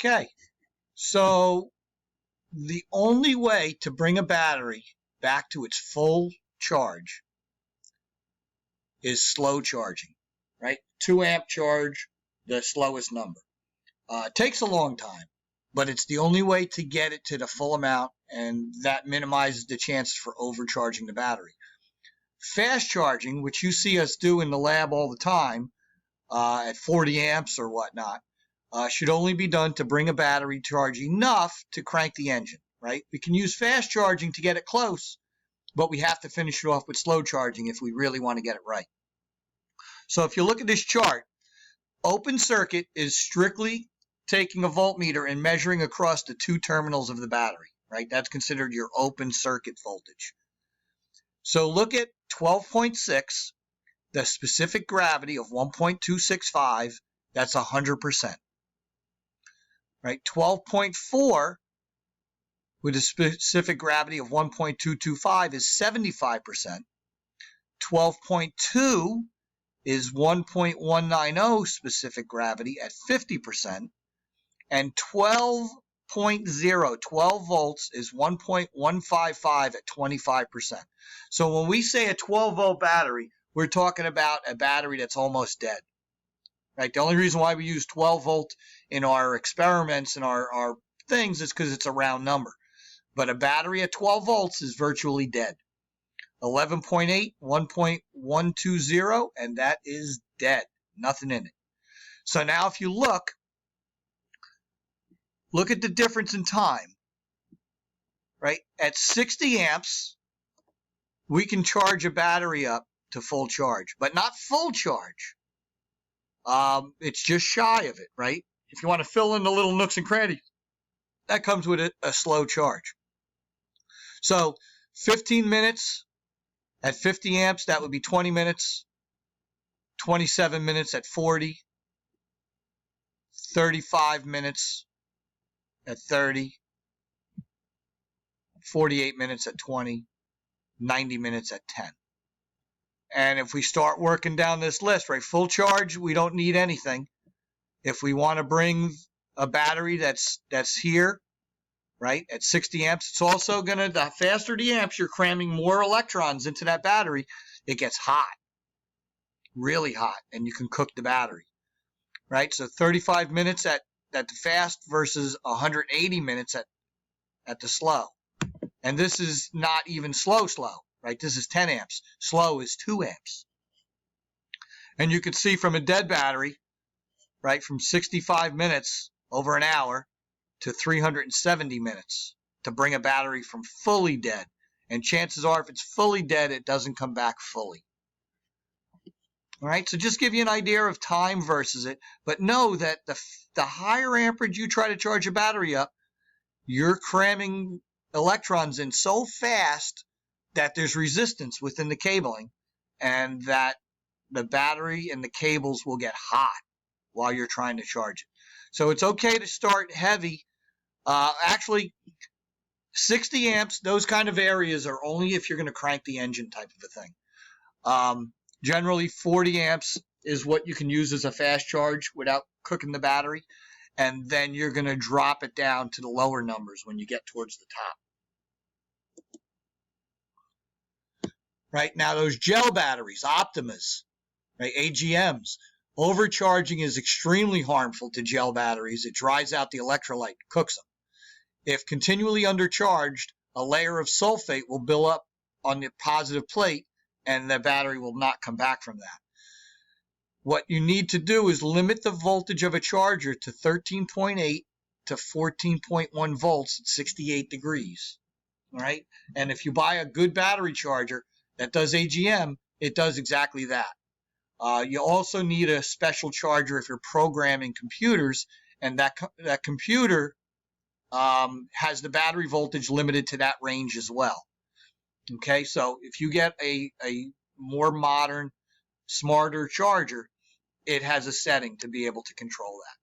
Okay, so the only way to bring a battery back to its full charge is slow charging, right? 2 amp charge, the slowest number. It takes a long time, but it's the only way to get it to the full amount, and that minimizes the chances for overcharging the battery. Fast charging, which you see us do in the lab all the time at 40 amps or whatnot, should only be done to bring a battery charge enough to crank the engine, right? We can use fast charging to get it close, but we have to finish it off with slow charging if we really want to get it right. So if you look at this chart, open circuit is strictly taking a voltmeter and measuring across the 2 terminals of the battery, right? That's considered your open circuit voltage. So look at 12.6, the specific gravity of 1.265, that's 100%. Right? 12.4 with a specific gravity of 1.225 is 75%. 12.2 is 1.190 specific gravity at 50%. And 12 volts is 1.155 at 25%. So when we say a 12 volt battery, we're talking about a battery that's almost dead. Right? The only reason why we use 12 volt in our experiments and our things is because it's a round number. But a battery at 12 volts is virtually dead. 11.8, 1.120, and that is dead. Nothing in it. So now if you look at the difference in time. Right? At 60 amps, we can charge a battery up to full charge, but not full charge. It's just shy of it, right? If you want to fill in the little nooks and crannies, that comes with a slow charge. So 15 minutes at 50 amps, that would be 20 minutes. 27 minutes at 40. 35 minutes at 30. 48 minutes at 20. 90 minutes at 10. And if we start working down this list, right, full charge, we don't need anything. If we want to bring a battery that's here, right, at 60 amps, it's also going to, the faster the amps, you're cramming more electrons into that battery, it gets hot, really hot, and you can cook the battery, right? So 35 minutes at the fast versus 180 minutes at the slow. And this is not even slow, right? This is 10 amps. Slow is 2 amps. And you can see from a dead battery, right, from 65 minutes over an hour to 370 minutes to bring a battery from fully dead. And chances are, if it's fully dead, it doesn't come back fully. All right, so just give you an idea of time versus it. But know that the higher amperage you try to charge a battery up, you're cramming electrons in so fast that there's resistance within the cabling, and that the battery and the cables will get hot while you're trying to charge it. So it's okay to start heavy. Actually, 60 amps, those kind of areas are only if you're going to crank the engine type of a thing. Generally, 40 amps is what you can use as a fast charge without cooking the battery. And then you're going to drop it down to the lower numbers when you get towards the top. Right now, those gel batteries, Optimas, right, AGMs, overcharging is extremely harmful to gel batteries. It dries out the electrolyte, cooks them. If continually undercharged, a layer of sulfate will build up on the positive plate, and the battery will not come back from that. What you need to do is limit the voltage of a charger to 13.8 to 14.1 volts at 68 degrees. All right? And if you buy a good battery charger that does AGM, it does exactly that. You also need a special charger if you're programming computers, and that computer has the battery voltage limited to that range as well. Okay, so if you get a more modern, smarter charger, it has a setting to be able to control that.